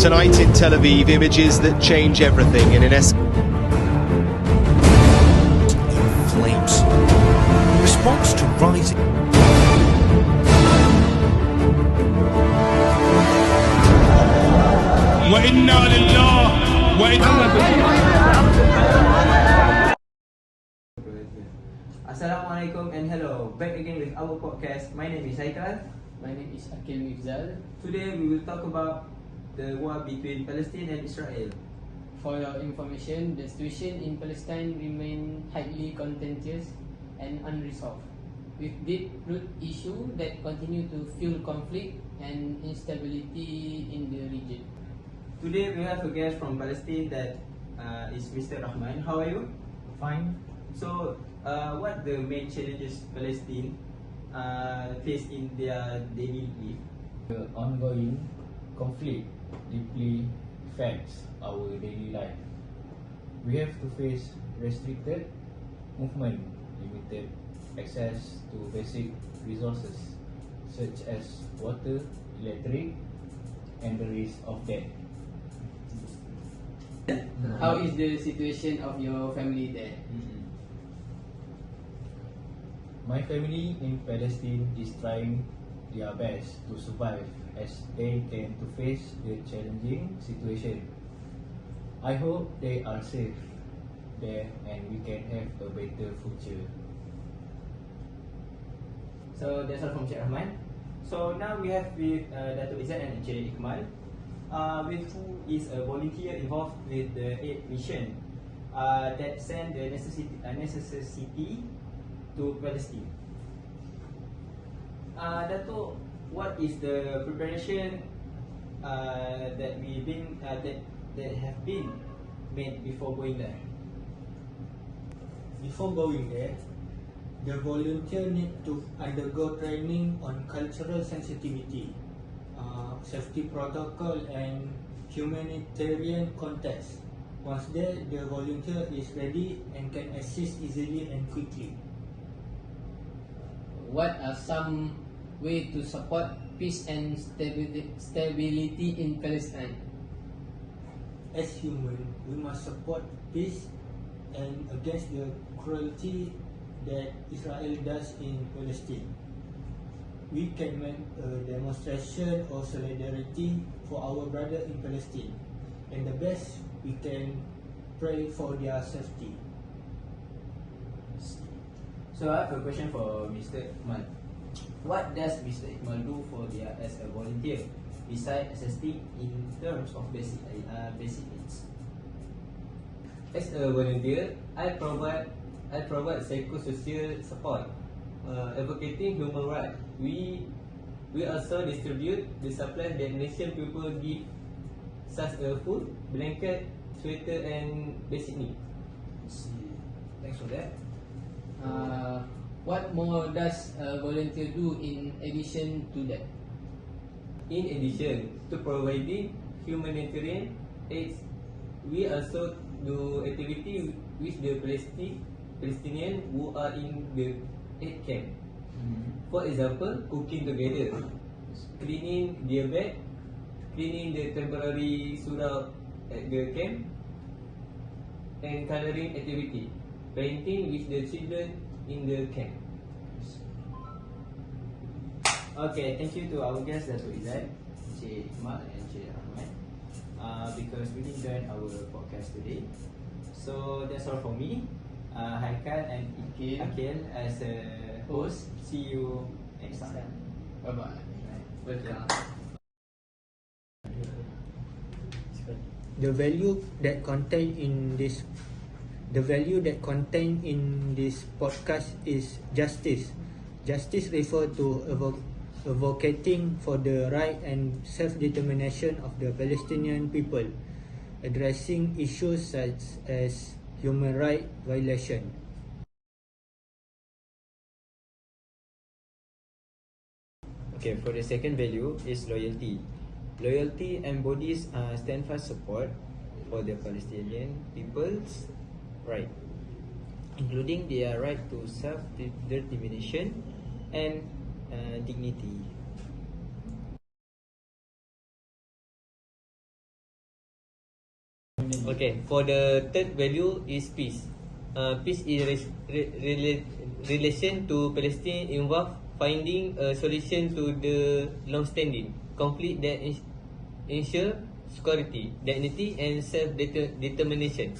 Tonight in Tel Aviv, images that change everything in an in flames. Response to rising. وإنا لله وإنا Assalamualaikum and hello, back again with our podcast. My name is Haikal. My name is Akil Mifzal. Today we will talk about the war between Palestine and Israel. For your information, the situation in Palestine remains highly contentious and unresolved, with deep-root issues that continue to fuel conflict and instability in the region. Today we have a guest from Palestine that is Mr. Rahman. How are you? Fine. So, what the main challenges Palestine face in their daily life? The ongoing conflict deeply affects our daily life. We have to face restricted movement, limited access to basic resources such as water, electric, and the risk of death. How is the situation of your family there? My family in Palestine is trying their best to survive as they can to face the challenging situation. I hope they are safe there and we can have a better future. So that's all from Cik Rahman. So now we have with Dato' Izzat and Cik Iqmal, with who is a volunteer involved with the aid mission that sent the necessity to Palestine. Dato', what is the preparation that have been made before going there? Before going there, the volunteer need to undergo training on cultural sensitivity, safety protocol and humanitarian context. Once there, the volunteer is ready and can assist easily and quickly. What are some ways to support peace and stability in Palestine? As human, we must support peace and against the cruelty that Israel does in Palestine. We can make a demonstration of solidarity for our brother in Palestine, and the best, we can pray for their safety. So I have a question for Mr. Iqmal. What does Mr. Iqmal do for as a volunteer besides assisting in terms of basic needs? As a volunteer, I provide psychosocial support, advocating human rights. We also distribute the supplies that nation people give, such as food, blanket, sweater, and basic needs. Thanks for that. What more does a volunteer do in addition to that? In addition to providing humanitarian aid, we also do activity with the Palestinians who are in the aid camp. For example, cooking together, cleaning their bed, cleaning the temporary surau at the camp, and coloring activity, painting with the children in the camp. Okay, thank you to our guests, Dato' Izzat, Cik Iqmal and Cik Rahman, because we didn't join our podcast today. So that's all from me, Haikal and Akil as a host. See you next time. Bye bye. Welcome. The value that contained in this podcast is justice. Justice refers to advocating for the right and self-determination of the Palestinian people, addressing issues such as human rights violation. Okay, for the second value is loyalty. Loyalty embodies steadfast support for the Palestinian people's right, including their right to self-determination and dignity. Okay, for the third value is peace. Peace is relation to Palestine involve finding a solution to the long-standing conflict that ensure security, dignity, and self-determination.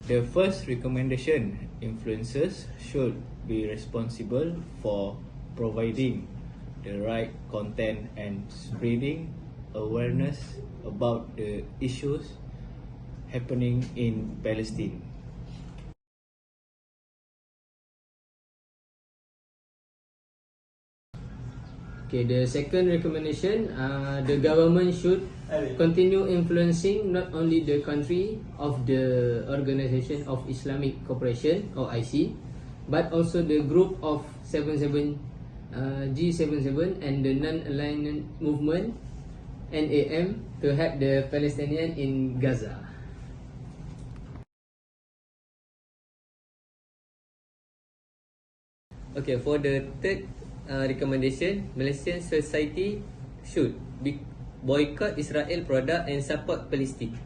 The first recommendation, influencers should be responsible for providing the right content and spreading awareness about the issues happening in Palestine. Okay, the second recommendation, the government should continue influencing not only the country of the Organization of Islamic Cooperation or IC, but also the group of G77 and the non-aligned movement NAM to help the Palestinians in Gaza. Okay, for the third recommendation, Malaysian society should boycott Israel product and support Palestine.